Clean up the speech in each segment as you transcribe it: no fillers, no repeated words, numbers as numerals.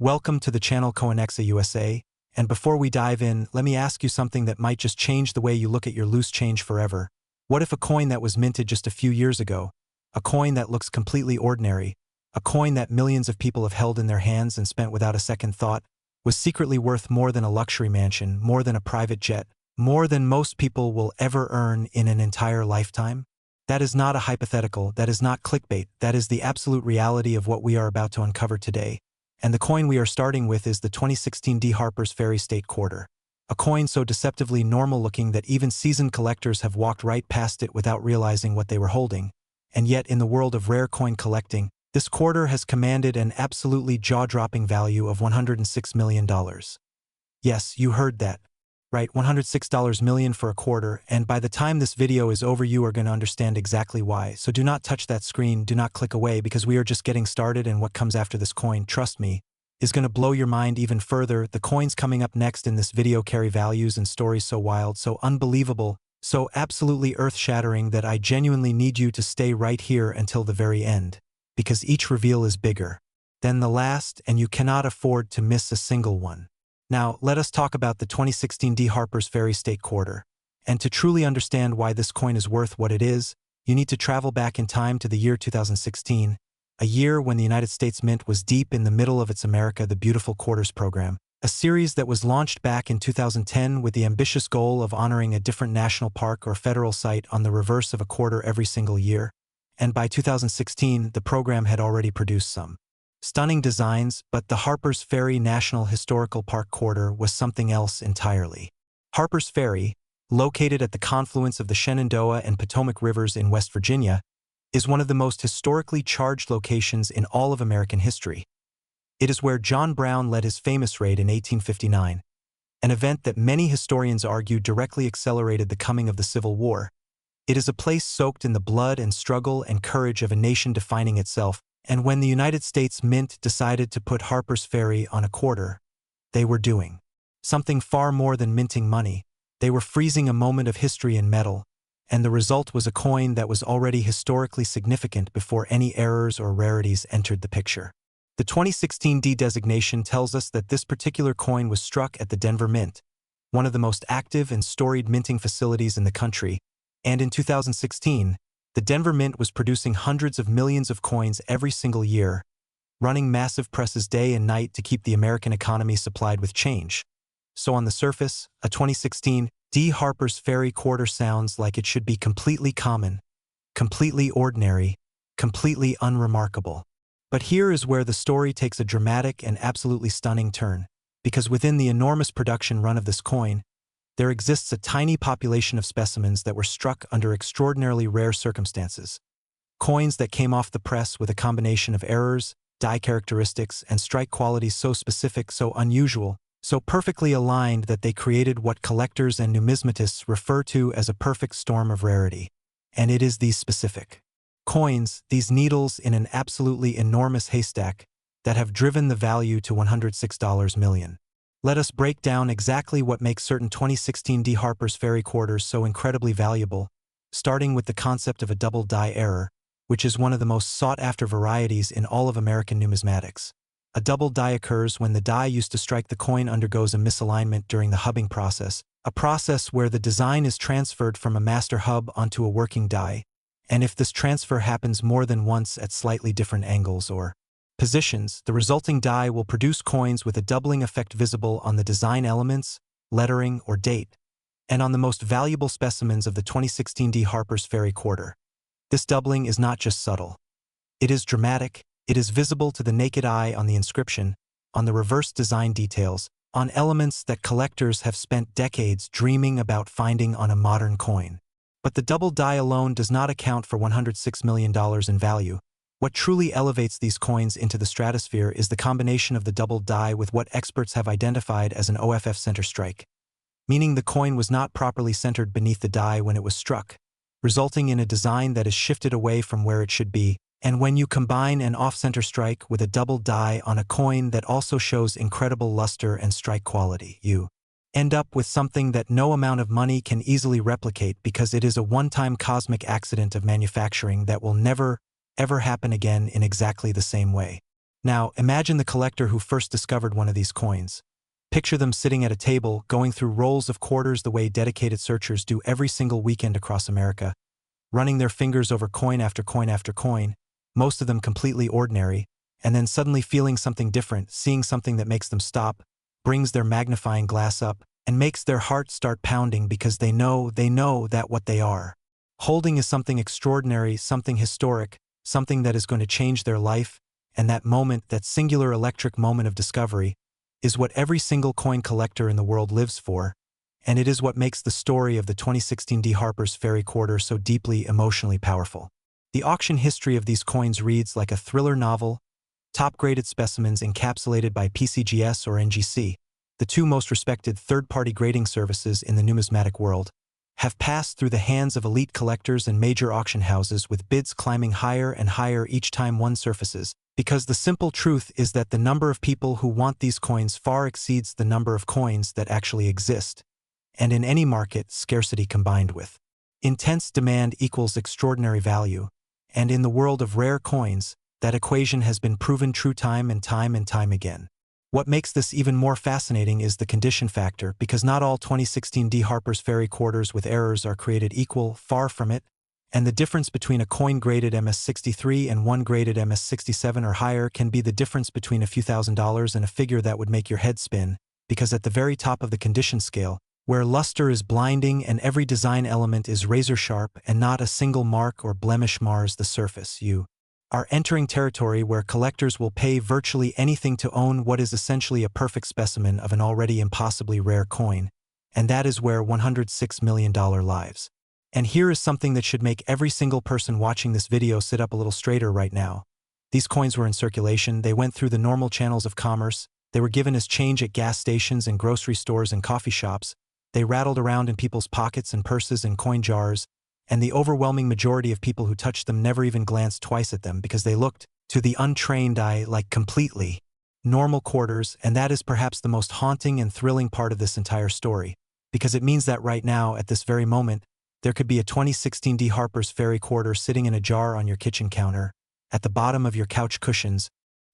Welcome to the channel Coinexa USA, and before we dive in, let me ask you something that might just change the way you look at your loose change forever. What if a coin that was minted just a few years ago, a coin that looks completely ordinary, a coin that millions of people have held in their hands and spent without a second thought, was secretly worth more than a luxury mansion, more than a private jet, more than most people will ever earn in an entire lifetime? That is not a hypothetical, that is not clickbait, that is the absolute reality of what we are about to uncover today. And the coin we are starting with is the 2016 Harpers Ferry Quarter. A coin so deceptively normal-looking that even seasoned collectors have walked right past it without realizing what they were holding. And yet, in the world of rare coin collecting, this quarter has commanded an absolutely jaw-dropping value of $106 million. Yes, you heard that. Right, $106 million for a quarter, and by the time this video is over you are going to understand exactly why. So do not touch that screen, do not click away, because we are just getting started, and what comes after this coin, trust me, is going to blow your mind even further. The coins coming up next in this video carry values and stories so wild, so unbelievable, so absolutely earth-shattering that I genuinely need you to stay right here until the very end, because each reveal is bigger than the last, and you cannot afford to miss a single one. Now, let us talk about the 2016 Harpers Ferry Quarter. And to truly understand why this coin is worth what it is, you need to travel back in time to the year 2016, a year when the United States Mint was deep in the middle of its America the Beautiful Quarters program, a series that was launched back in 2010 with the ambitious goal of honoring a different national park or federal site on the reverse of a quarter every single year. And by 2016, the program had already produced some stunning designs, but the Harpers Ferry National Historical Park Quarter was something else entirely. Harpers Ferry, located at the confluence of the Shenandoah and Potomac Rivers in West Virginia, is one of the most historically charged locations in all of American history. It is where John Brown led his famous raid in 1859, an event that many historians argue directly accelerated the coming of the Civil War. It is a place soaked in the blood and struggle and courage of a nation defining itself. And when the United States Mint decided to put Harpers Ferry on a quarter, they were doing something far more than minting money. They were freezing a moment of history in metal, and the result was a coin that was already historically significant before any errors or rarities entered the picture. The 2016 D designation tells us that this particular coin was struck at the Denver Mint, one of the most active and storied minting facilities in the country, and in 2016, the Denver Mint was producing hundreds of millions of coins every single year, running massive presses day and night to keep the American economy supplied with change. So on the surface, a 2016 D Harpers Ferry Quarter sounds like it should be completely common, completely ordinary, completely unremarkable. But here is where the story takes a dramatic and absolutely stunning turn, because within the enormous production run of this coin, there exists a tiny population of specimens that were struck under extraordinarily rare circumstances. Coins that came off the press with a combination of errors, die characteristics, and strike qualities so specific, so unusual, so perfectly aligned that they created what collectors and numismatists refer to as a perfect storm of rarity. And it is these specific coins, these needles in an absolutely enormous haystack, that have driven the value to $106 million. Let us break down exactly what makes certain 2016 D Harpers Ferry Quarters so incredibly valuable, starting with the concept of a double die error, which is one of the most sought-after varieties in all of American numismatics. A double die occurs when the die used to strike the coin undergoes a misalignment during the hubbing process, a process where the design is transferred from a master hub onto a working die, and if this transfer happens more than once at slightly different angles or positions, the resulting die will produce coins with a doubling effect visible on the design elements, lettering, or date, and on the most valuable specimens of the 2016 D Harpers Ferry Quarter. This doubling is not just subtle. It is dramatic, it is visible to the naked eye on the inscription, on the reverse design details, on elements that collectors have spent decades dreaming about finding on a modern coin. But the double die alone does not account for $106 million in value. What truly elevates these coins into the stratosphere is the combination of the double die with what experts have identified as an OFF center strike, meaning the coin was not properly centered beneath the die when it was struck, resulting in a design that is shifted away from where it should be. And when you combine an off-center strike with a double die on a coin that also shows incredible luster and strike quality, you end up with something that no amount of money can easily replicate, because it is a one-time cosmic accident of manufacturing that will never ever happen again in exactly the same way. Now, imagine the collector who first discovered one of these coins. Picture them sitting at a table, going through rolls of quarters the way dedicated searchers do every single weekend across America, running their fingers over coin after coin after coin, most of them completely ordinary, and then suddenly feeling something different, seeing something that makes them stop, brings their magnifying glass up, and makes their heart start pounding because they know that what they are holding is something extraordinary, something historic, something that is going to change their life, and that moment, that singular electric moment of discovery, is what every single coin collector in the world lives for, and it is what makes the story of the 2016 Harpers Ferry Quarter so deeply emotionally powerful. The auction history of these coins reads like a thriller novel, top-graded specimens encapsulated by PCGS or NGC, the two most respected third-party grading services in the numismatic world, have passed through the hands of elite collectors and major auction houses with bids climbing higher and higher each time one surfaces, because the simple truth is that the number of people who want these coins far exceeds the number of coins that actually exist, and in any market, scarcity combined with intense demand equals extraordinary value, and in the world of rare coins, that equation has been proven true time and time again. What makes this even more fascinating is the condition factor, because not all 2016 Harpers Ferry Quarters with errors are created equal, far from it, and the difference between a coin graded MS63 and one graded MS67 or higher can be the difference between a few $1,000s and a figure that would make your head spin, because at the very top of the condition scale, where luster is blinding and every design element is razor-sharp and not a single mark or blemish mars the surface, you are entering territory where collectors will pay virtually anything to own what is essentially a perfect specimen of an already impossibly rare coin, and that is where $106 million lives. And here is something that should make every single person watching this video sit up a little straighter right now. These coins were in circulation, they went through the normal channels of commerce, they were given as change at gas stations and grocery stores and coffee shops, they rattled around in people's pockets and purses and coin jars, and the overwhelming majority of people who touched them never even glanced twice at them because they looked, to the untrained eye, like completely normal quarters, and that is perhaps the most haunting and thrilling part of this entire story, because it means that right now, at this very moment, there could be a 2016 Harpers Ferry Quarter sitting in a jar on your kitchen counter, at the bottom of your couch cushions,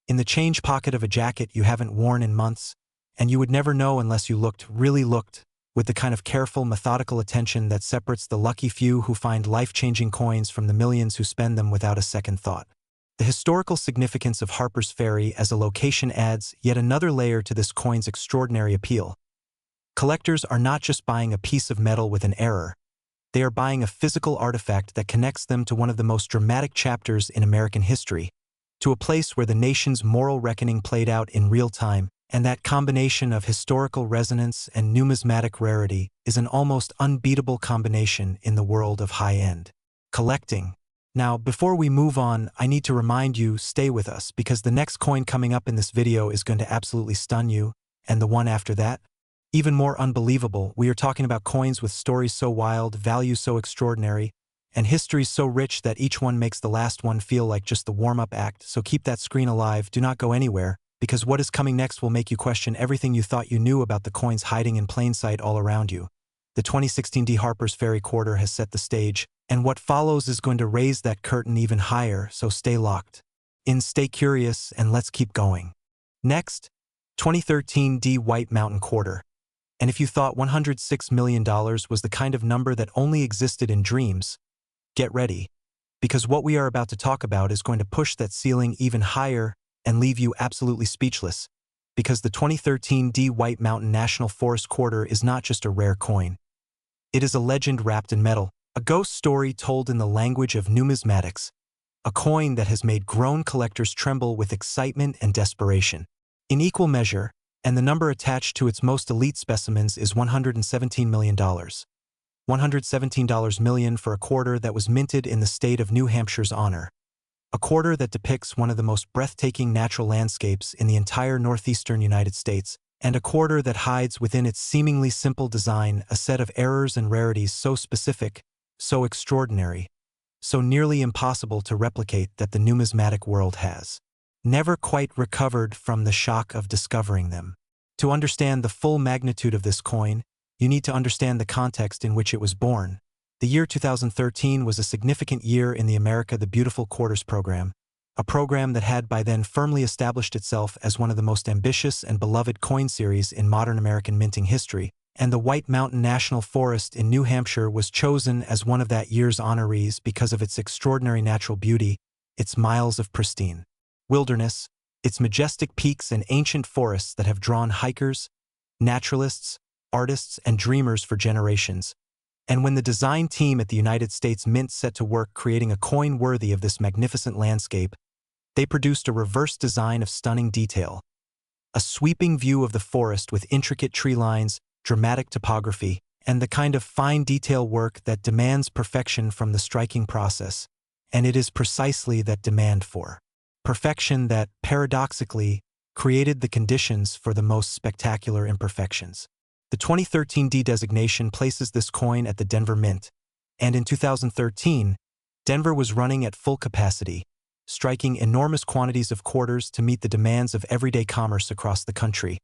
in the change pocket of a jacket you haven't worn in months, and you would never know unless you looked, really looked, with the kind of careful, methodical attention that separates the lucky few who find life-changing coins from the millions who spend them without a second thought. The historical significance of Harpers Ferry as a location adds yet another layer to this coin's extraordinary appeal. Collectors are not just buying a piece of metal with an error, they are buying a physical artifact that connects them to one of the most dramatic chapters in American history, to a place where the nation's moral reckoning played out in real time, and that combination of historical resonance and numismatic rarity is an almost unbeatable combination in the world of high-end collecting. Now, before we move on, I need to remind you, stay with us, because the next coin coming up in this video is going to absolutely stun you, and the one after that, even more unbelievable. We are talking about coins with stories so wild, value so extraordinary, and histories so rich that each one makes the last one feel like just the warm-up act, so keep that screen alive, do not go anywhere, because what is coming next will make you question everything you thought you knew about the coins hiding in plain sight all around you. The 2016 Harpers Ferry Quarter has set the stage, and what follows is going to raise that curtain even higher, so stay locked in, stay curious, and let's keep going. Next, 2013 White Mountain Quarter. And if you thought $106 million was the kind of number that only existed in dreams, get ready, because what we are about to talk about is going to push that ceiling even higher and leave you absolutely speechless, because the 2013 White Mountain National Forest Quarter is not just a rare coin. It is a legend wrapped in metal, a ghost story told in the language of numismatics, a coin that has made grown collectors tremble with excitement and desperation, in equal measure, and the number attached to its most elite specimens is $117 million. $117 million for a quarter that was minted in the state of New Hampshire's honor. A quarter that depicts one of the most breathtaking natural landscapes in the entire northeastern United States, and a quarter that hides within its seemingly simple design a set of errors and rarities so specific, so extraordinary, so nearly impossible to replicate that the numismatic world has never quite recovered from the shock of discovering them. To understand the full magnitude of this coin, you need to understand the context in which it was born. The year 2013 was a significant year in the America the Beautiful Quarters program, a program that had by then firmly established itself as one of the most ambitious and beloved coin series in modern American minting history, and the White Mountain National Forest in New Hampshire was chosen as one of that year's honorees because of its extraordinary natural beauty, its miles of pristine wilderness, its majestic peaks and ancient forests that have drawn hikers, naturalists, artists, and dreamers for generations. And when the design team at the United States Mint set to work creating a coin worthy of this magnificent landscape, they produced a reverse design of stunning detail. A sweeping view of the forest with intricate tree lines, dramatic topography, and the kind of fine detail work that demands perfection from the striking process. And it is precisely that demand for perfection that, paradoxically, created the conditions for the most spectacular imperfections. The 2013 D designation places this coin at the Denver Mint, and in 2013, Denver was running at full capacity, striking enormous quantities of quarters to meet the demands of everyday commerce across the country.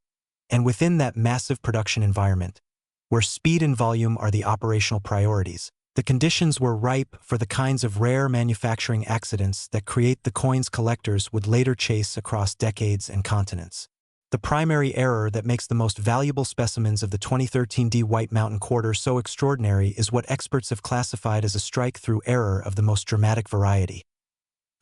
And within that massive production environment, where speed and volume are the operational priorities, the conditions were ripe for the kinds of rare manufacturing accidents that create the coins collectors would later chase across decades and continents. The primary error that makes the most valuable specimens of the 2013 D White Mountain Quarter so extraordinary is what experts have classified as a strike-through error of the most dramatic variety.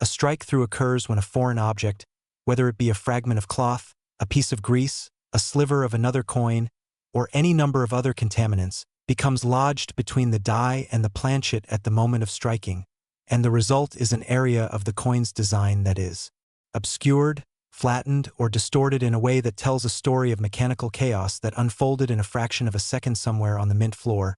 A strike-through occurs when a foreign object, whether it be a fragment of cloth, a piece of grease, a sliver of another coin, or any number of other contaminants, becomes lodged between the die and the planchet at the moment of striking, and the result is an area of the coin's design that is obscured, flattened, or distorted in a way that tells a story of mechanical chaos that unfolded in a fraction of a second somewhere on the mint floor.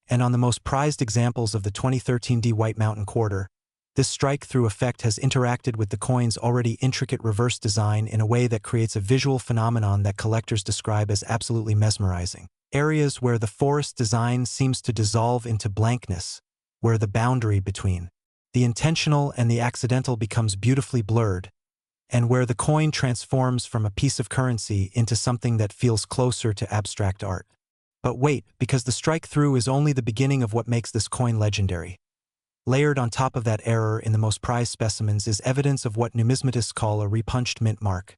And on the most prized examples of the 2013 D White Mountain Quarter, this strike-through effect has interacted with the coin's already intricate reverse design in a way that creates a visual phenomenon that collectors describe as absolutely mesmerizing. Areas where the forest design seems to dissolve into blankness, where the boundary between the intentional and the accidental becomes beautifully blurred, and where the coin transforms from a piece of currency into something that feels closer to abstract art. But wait, because the strike-through is only the beginning of what makes this coin legendary. Layered on top of that error in the most prized specimens is evidence of what numismatists call a repunched mint mark,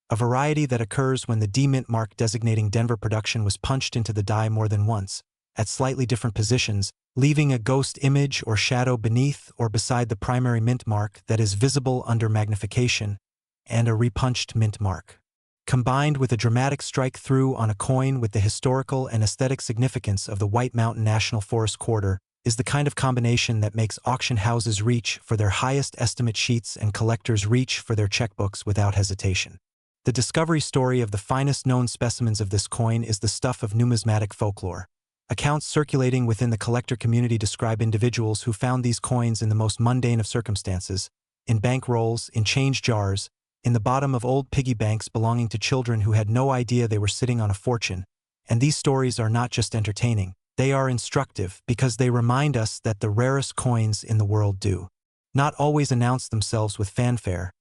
a variety that occurs when the D mint mark designating Denver production was punched into the die more than once, at slightly different positions, leaving a ghost image or shadow beneath or beside the primary mint mark that is visible under magnification, and a repunched mint mark. Combined with a dramatic strike-through on a coin with the historical and aesthetic significance of the White Mountain National Forest Quarter, is the kind of combination that makes auction houses reach for their highest estimate sheets and collectors reach for their checkbooks without hesitation. The discovery story of the finest known specimens of this coin is the stuff of numismatic folklore. Accounts circulating within the collector community describe individuals who found these coins in the most mundane of circumstances, in bank rolls, in change jars, in the bottom of old piggy banks belonging to children who had no idea they were sitting on a fortune. And these stories are not just entertaining. They are instructive because they remind us that the rarest coins in the world do not always announce themselves with fanfare.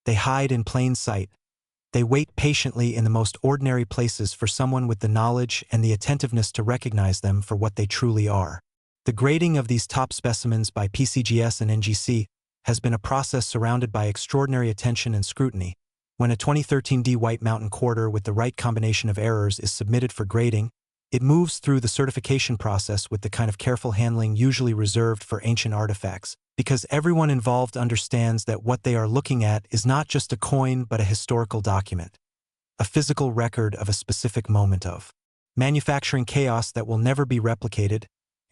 They hide in plain sight. They wait patiently in the most ordinary places for someone with the knowledge and the attentiveness to recognize them for what they truly are. The grading of these top specimens by PCGS and NGC has been a process surrounded by extraordinary attention and scrutiny. When a 2013 D White Mountain Quarter with the right combination of errors is submitted for grading, it moves through the certification process with the kind of careful handling usually reserved for ancient artifacts, because everyone involved understands that what they are looking at is not just a coin but a historical document, a physical record of a specific moment of manufacturing chaos that will never be replicated,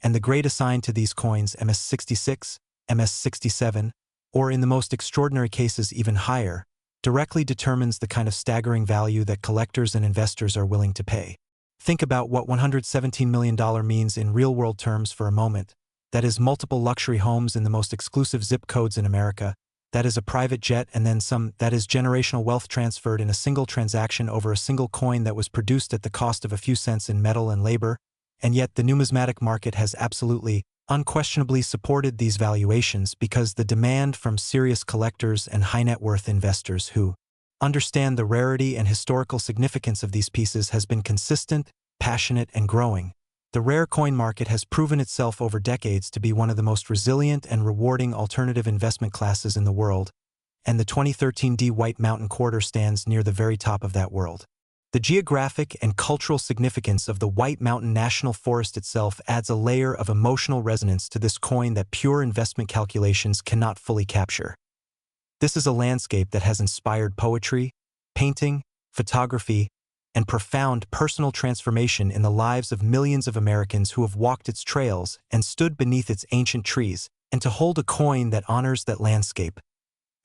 and the grade assigned to these coins, MS66, MS67, or in the most extraordinary cases even higher, directly determines the kind of staggering value that collectors and investors are willing to pay. Think about what $117 million means in real-world terms for a moment. That is multiple luxury homes in the most exclusive zip codes in America. That is a private jet and then some. That is generational wealth transferred in a single transaction over a single coin that was produced at the cost of a few cents in metal and labor. And yet the numismatic market has absolutely, unquestionably supported these valuations because the demand from serious collectors and high-net-worth investors who understand the rarity and historical significance of these pieces has been consistent, passionate, and growing. The rare coin market has proven itself over decades to be one of the most resilient and rewarding alternative investment classes in the world, and the 2013 White Mountain Quarter stands near the very top of that world. The geographic and cultural significance of the White Mountain National Forest itself adds a layer of emotional resonance to this coin that pure investment calculations cannot fully capture. This is a landscape that has inspired poetry, painting, photography, and profound personal transformation in the lives of millions of Americans who have walked its trails and stood beneath its ancient trees, and to hold a coin that honors that landscape,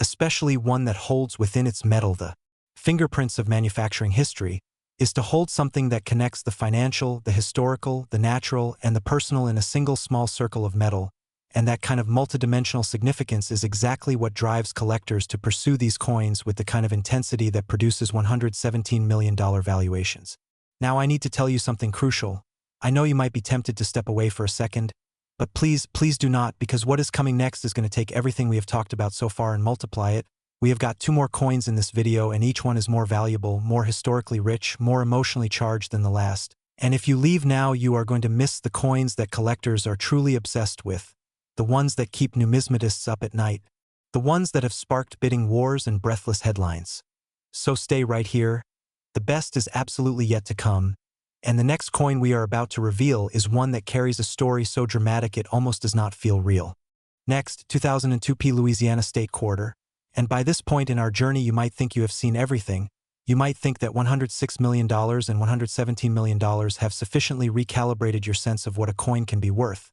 especially one that holds within its metal the fingerprints of manufacturing history, is to hold something that connects the financial, the historical, the natural, and the personal in a single small circle of metal, and that kind of multidimensional significance is exactly what drives collectors to pursue these coins with the kind of intensity that produces $117 million valuations. Now I need to tell you something crucial. I know you might be tempted to step away for a second, but please do not, because what is coming next is going to take everything we have talked about so far and multiply it. We have got 2 more coins in this video, and each one is more valuable, more historically rich, more emotionally charged than the last. And if you leave now, you are going to miss the coins that collectors are truly obsessed with, the ones that keep numismatists up at night, the ones that have sparked bidding wars and breathless headlines. So stay right here. The best is absolutely yet to come, and the next coin we are about to reveal is one that carries a story so dramatic it almost does not feel real. Next, 2002 Louisiana State Quarter. And by this point in our journey, you might think you have seen everything. You might think that $106 million and $117 million have sufficiently recalibrated your sense of what a coin can be worth.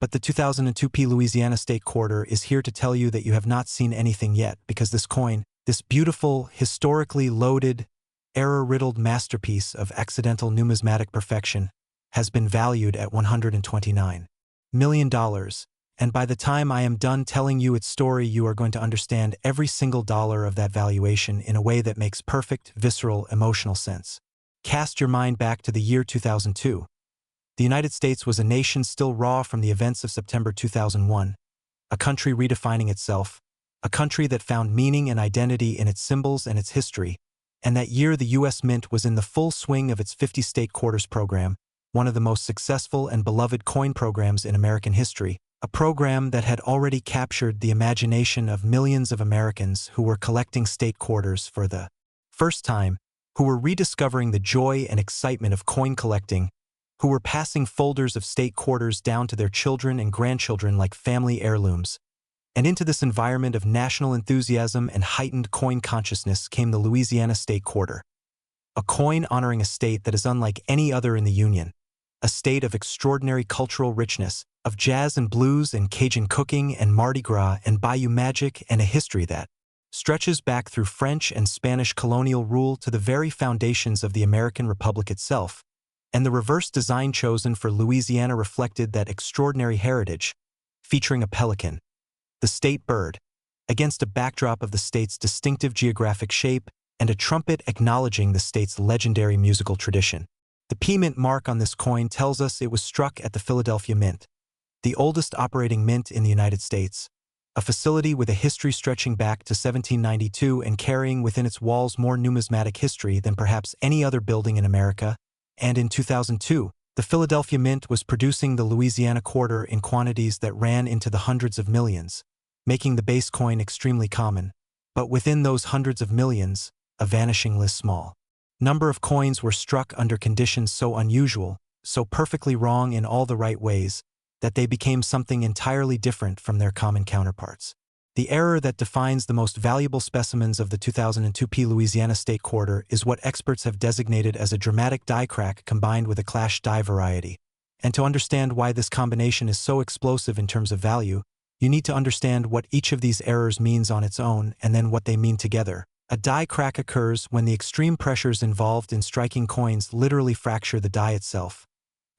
But the 2002 Louisiana State Quarter is here to tell you that you have not seen anything yet, because this coin, this beautiful, historically loaded, error-riddled masterpiece of accidental numismatic perfection, has been valued at $129 million. And by the time I am done telling you its story, you are going to understand every single dollar of that valuation in a way that makes perfect, visceral, emotional sense. Cast your mind back to the year 2002. The United States was a nation still raw from the events of September 2001, a country redefining itself, a country that found meaning and identity in its symbols and its history, and that year the U.S. Mint was in the full swing of its 50 state quarters program, one of the most successful and beloved coin programs in American history, a program that had already captured the imagination of millions of Americans who were collecting state quarters for the first time, who were rediscovering the joy and excitement of coin collecting, who were passing folders of state quarters down to their children and grandchildren like family heirlooms. And into this environment of national enthusiasm and heightened coin consciousness came the Louisiana State Quarter, a coin honoring a state that is unlike any other in the Union, a state of extraordinary cultural richness, of jazz and blues and Cajun cooking and Mardi Gras and Bayou magic, and a history that stretches back through French and Spanish colonial rule to the very foundations of the American Republic itself. And the reverse design chosen for Louisiana reflected that extraordinary heritage, featuring a pelican, the state bird, against a backdrop of the state's distinctive geographic shape and a trumpet acknowledging the state's legendary musical tradition. The P-Mint mark on this coin tells us it was struck at the Philadelphia Mint, the oldest operating mint in the United States, a facility with a history stretching back to 1792 and carrying within its walls more numismatic history than perhaps any other building in America. And in 2002, the Philadelphia Mint was producing the Louisiana Quarter in quantities that ran into the hundreds of millions, making the base coin extremely common, but within those hundreds of millions, a vanishingly small number of coins were struck under conditions so unusual, so perfectly wrong in all the right ways, that they became something entirely different from their common counterparts. The error that defines the most valuable specimens of the 2002 Louisiana State Quarter is what experts have designated as a dramatic die crack combined with a clash die variety. And to understand why this combination is so explosive in terms of value, you need to understand what each of these errors means on its own and then what they mean together. A die crack occurs when the extreme pressures involved in striking coins literally fracture the die itself,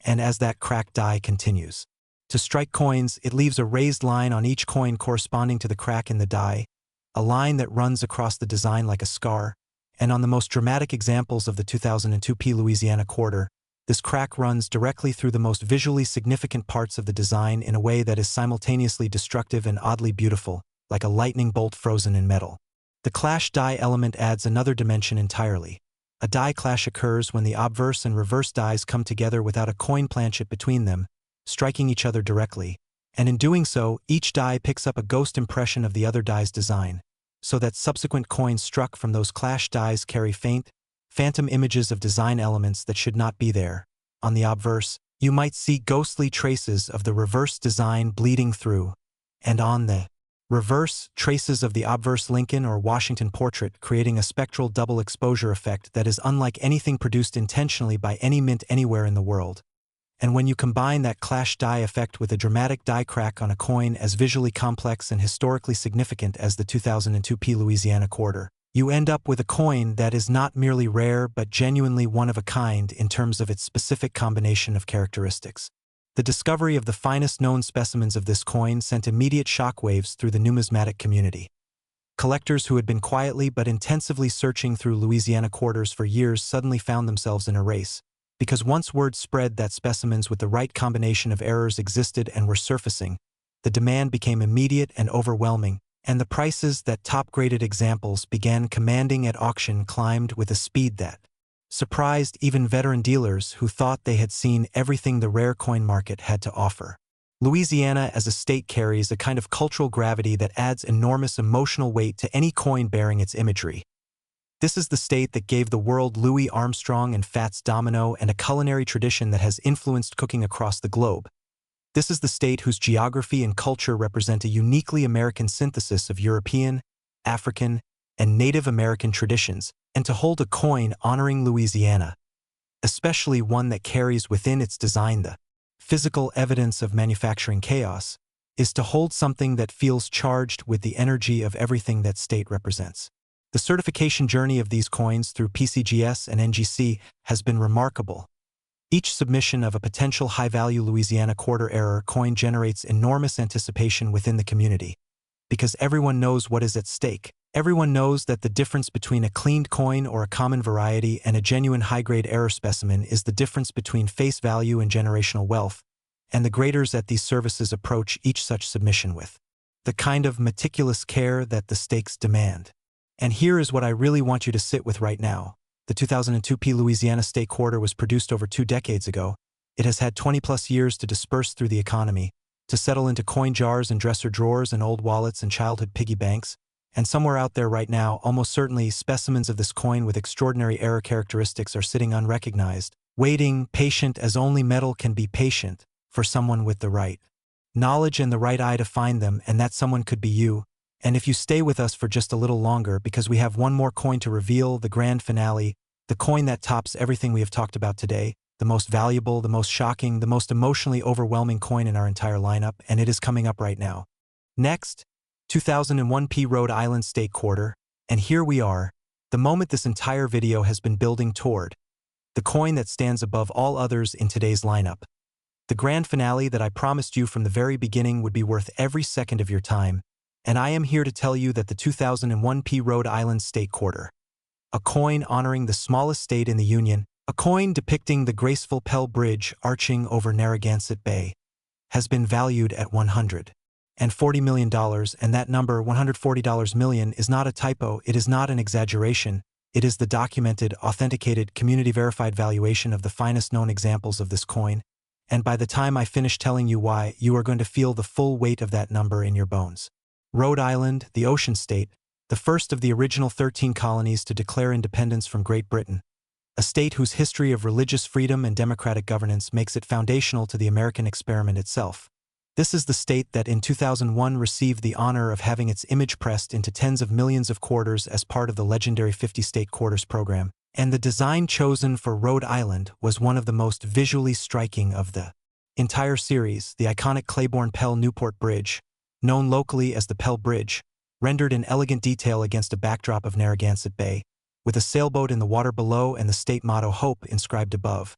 and as that cracked die continues to strike coins, it leaves a raised line on each coin corresponding to the crack in the die, a line that runs across the design like a scar, and on the most dramatic examples of the 2002 Louisiana Quarter, this crack runs directly through the most visually significant parts of the design in a way that is simultaneously destructive and oddly beautiful, like a lightning bolt frozen in metal. The clash die element adds another dimension entirely. A die clash occurs when the obverse and reverse dies come together without a coin planchet between them, striking each other directly, and in doing so, each die picks up a ghost impression of the other die's design. so that subsequent coins struck from those clash dies carry phantom images of design elements that should not be there. On the obverse, you might see ghostly traces of the reverse design bleeding through, and on the reverse, traces of the obverse Lincoln or Washington portrait, creating a spectral double exposure effect that is unlike anything produced intentionally by any mint anywhere in the world. And when you combine that clash die effect with a dramatic die crack on a coin as visually complex and historically significant as the 2002 Louisiana Quarter, you end up with a coin that is not merely rare but genuinely one of a kind in terms of its specific combination of characteristics. The discovery of the finest known specimens of this coin sent immediate shockwaves through the numismatic community. Collectors who had been quietly but intensively searching through Louisiana quarters for years suddenly found themselves in a race, because once word spread that specimens with the right combination of errors existed and were surfacing, the demand became immediate and overwhelming, and the prices that top-graded examples began commanding at auction climbed with a speed that surprised even veteran dealers who thought they had seen everything the rare coin market had to offer. Louisiana as a state carries a kind of cultural gravity that adds enormous emotional weight to any coin bearing its imagery. This is the state that gave the world Louis Armstrong and Fats Domino and a culinary tradition that has influenced cooking across the globe. This is the state whose geography and culture represent a uniquely American synthesis of European, African, and Native American traditions, and to hold a coin honoring Louisiana, especially one that carries within its design the physical evidence of manufacturing chaos, is to hold something that feels charged with the energy of everything that state represents. The certification journey of these coins through PCGS and NGC has been remarkable. Each submission of a potential high-value Louisiana Quarter error coin generates enormous anticipation within the community, because everyone knows what is at stake. Everyone knows that the difference between a cleaned coin or a common variety and a genuine high-grade error specimen is the difference between face value and generational wealth, and the graders at these services approach each such submission with the kind of meticulous care that the stakes demand. And here is what I really want you to sit with right now. The 2002 Louisiana State Quarter was produced over 2 decades ago. It has had 20-plus years to disperse through the economy, to settle into coin jars and dresser drawers and old wallets and childhood piggy banks. And somewhere out there right now, almost certainly, specimens of this coin with extraordinary error characteristics are sitting unrecognized, waiting, patient as only metal can be patient, for someone with the right knowledge and the right eye to find them, and that someone could be you. And if you stay with us for just a little longer, because we have one more coin to reveal, the grand finale, the coin that tops everything we have talked about today, the most valuable, the most shocking, the most emotionally overwhelming coin in our entire lineup, and it is coming up right now. Next, 2001 Rhode Island State Quarter, and here we are, the moment this entire video has been building toward, the coin that stands above all others in today's lineup. The grand finale that I promised you from the very beginning would be worth every second of your time, and I am here to tell you that the 2001 Rhode Island State Quarter, a coin honoring the smallest state in the Union, a coin depicting the graceful Pell Bridge arching over Narragansett Bay, has been valued at $140 million, and that number, $140 million, is not a typo, it is not an exaggeration, it is the documented, authenticated, community-verified valuation of the finest known examples of this coin, and by the time I finish telling you why, you are going to feel the full weight of that number in your bones. Rhode Island, the ocean state, the first of the original 13 colonies to declare independence from Great Britain, a state whose history of religious freedom and democratic governance makes it foundational to the American experiment itself. This is the state that in 2001 received the honor of having its image pressed into tens of millions of quarters as part of the legendary 50-state quarters program, and the design chosen for Rhode Island was one of the most visually striking of the entire series, the iconic Claiborne Pell Newport Bridge, known locally as the Pell Bridge, rendered in elegant detail against a backdrop of Narragansett Bay, with a sailboat in the water below and the state motto Hope inscribed above.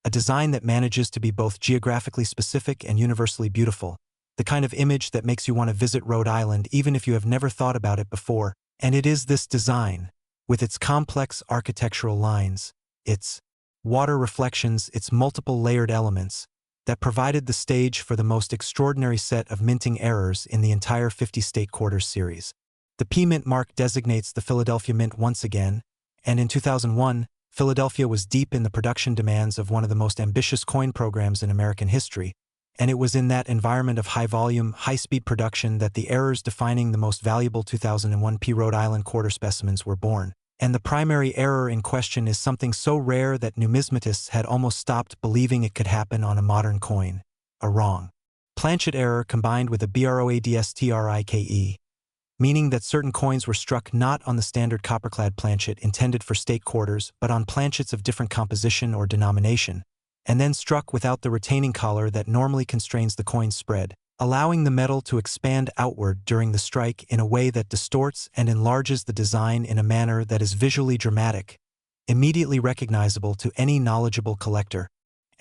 A design that manages to be both geographically specific and universally beautiful, the kind of image that makes you want to visit Rhode Island even if you have never thought about it before. And it is this design, with its complex architectural lines, its water reflections, its multiple layered elements, that provided the stage for the most extraordinary set of minting errors in the entire 50-state quarters series. The P Mint mark designates the Philadelphia Mint once again, and in 2001, Philadelphia was deep in the production demands of one of the most ambitious coin programs in American history, And it was in that environment of high-volume, high-speed production that the errors defining the most valuable 2001 Rhode Island Quarter specimens were born. And the primary error in question is something so rare that numismatists had almost stopped believing it could happen on a modern coin: a wrong planchet error combined with a BROADSTRIKE, meaning that certain coins were struck not on the standard copperclad planchet intended for state quarters but on planchets of different composition or denomination, and then struck without the retaining collar that normally constrains the coin's spread, allowing the metal to expand outward during the strike in a way that distorts and enlarges the design in a manner that is visually dramatic, immediately recognizable to any knowledgeable collector,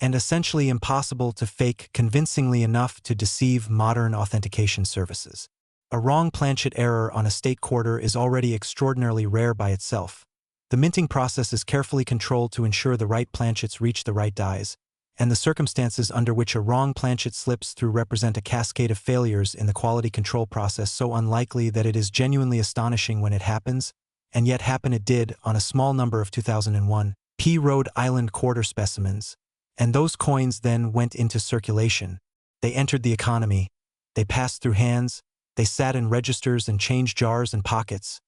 and essentially impossible to fake convincingly enough to deceive modern authentication services. A wrong planchet error on a state quarter is already extraordinarily rare by itself. The minting process is carefully controlled to ensure the right planchets reach the right dies, and the circumstances under which a wrong planchet slips through represent a cascade of failures in the quality control process so unlikely that it is genuinely astonishing when it happens, and yet happen it did on a small number of 2001 Rhode Island Quarter specimens, and those coins then went into circulation. They entered the economy, they passed through hands, they sat in registers and change jars and pockets,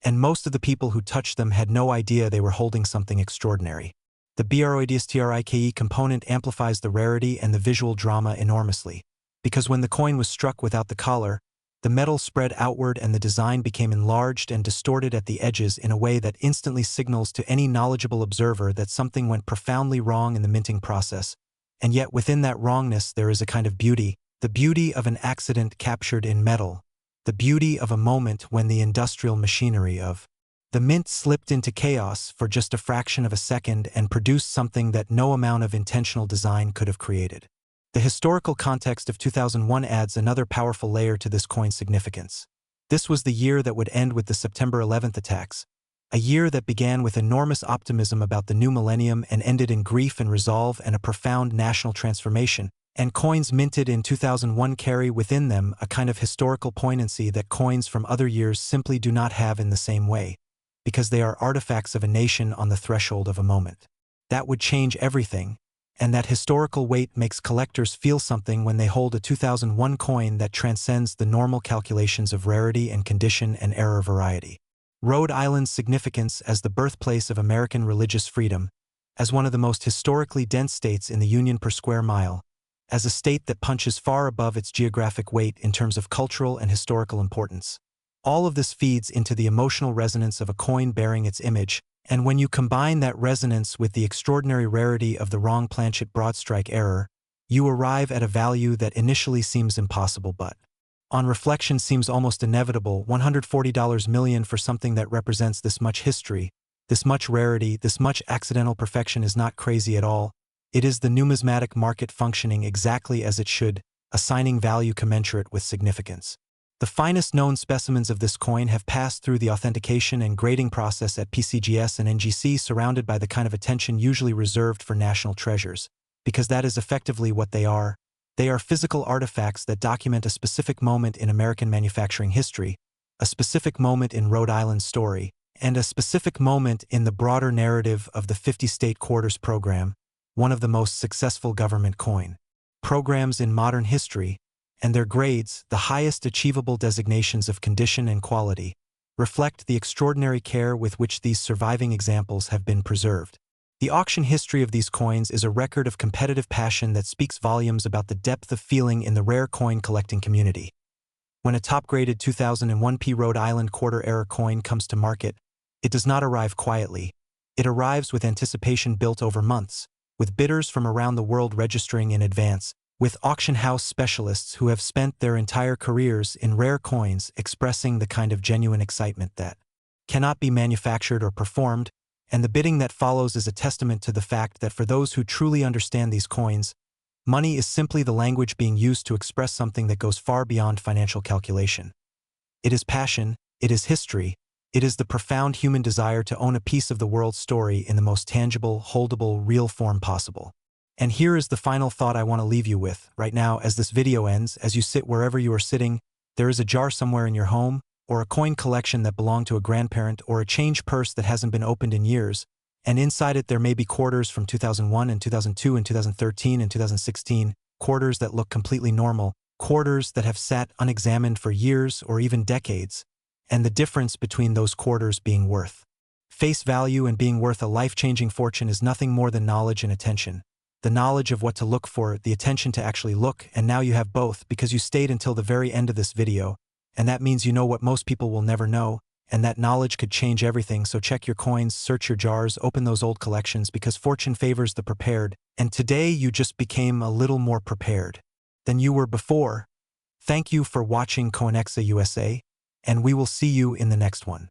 and most of the people who touched them had no idea they were holding something extraordinary. The BROADSTRIKE component amplifies the rarity and the visual drama enormously, because when the coin was struck without the collar, the metal spread outward and the design became enlarged and distorted at the edges in a way that instantly signals to any knowledgeable observer that something went profoundly wrong in the minting process, and yet within that wrongness there is a kind of beauty, the beauty of an accident captured in metal, the beauty of a moment when the industrial machinery of the mint slipped into chaos for just a fraction of a second and produced something that no amount of intentional design could have created. The historical context of 2001 adds another powerful layer to this coin's significance. This was the year that would end with the September 11th attacks, a year that began with enormous optimism about the new millennium and ended in grief and resolve and a profound national transformation, and coins minted in 2001 carry within them a kind of historical poignancy that coins from other years simply do not have in the same way, because they are artifacts of a nation on the threshold of a moment. That would change everything, and that historical weight makes collectors feel something when they hold a 2001 coin that transcends the normal calculations of rarity and condition and error variety. Rhode Island's significance as the birthplace of American religious freedom, as one of the most historically dense states in the Union per square mile, as a state that punches far above its geographic weight in terms of cultural and historical importance. All of this feeds into the emotional resonance of a coin bearing its image, and when you combine that resonance with the extraordinary rarity of the wrong planchet broadstrike error, you arrive at a value that initially seems impossible but, on reflection, seems almost inevitable. $140 million for something that represents this much history, this much rarity, this much accidental perfection is not crazy at all. It is the numismatic market functioning exactly as it should, assigning value commensurate with significance. The finest known specimens of this coin have passed through the authentication and grading process at PCGS and NGC, surrounded by the kind of attention usually reserved for national treasures, because that is effectively what they are. They are physical artifacts that document a specific moment in American manufacturing history, a specific moment in Rhode Island's story, and a specific moment in the broader narrative of the 50-state quarters program, one of the most successful government coin programs in modern history, and their grades, the highest achievable designations of condition and quality, reflect the extraordinary care with which these surviving examples have been preserved. The auction history of these coins is a record of competitive passion that speaks volumes about the depth of feeling in the rare coin collecting community. When a top-graded 2001 Rhode Island Quarter era coin comes to market, it does not arrive quietly. It arrives with anticipation built over months, with bidders from around the world registering in advance, with auction house specialists who have spent their entire careers in rare coins expressing the kind of genuine excitement that cannot be manufactured or performed, and the bidding that follows is a testament to the fact that for those who truly understand these coins, money is simply the language being used to express something that goes far beyond financial calculation. It is passion, it is history, it is the profound human desire to own a piece of the world's story in the most tangible, holdable, real form possible. And here is the final thought I want to leave you with. Right now, as this video ends, as you sit wherever you are sitting, there is a jar somewhere in your home, or a coin collection that belonged to a grandparent, or a change purse that hasn't been opened in years, and inside it there may be quarters from 2001 and 2002 and 2013 and 2016, quarters that look completely normal, quarters that have sat unexamined for years or even decades, and the difference between those quarters being worth face value and being worth a life-changing fortune is nothing more than knowledge and attention. The knowledge of what to look for, the attention to actually look, and now you have both because you stayed until the very end of this video, and that means you know what most people will never know, and that knowledge could change everything. So check your coins, search your jars, open those old collections because fortune favors the prepared, and today you just became a little more prepared than you were before. Thank you for watching Coinexa USA, and we will see you in the next one.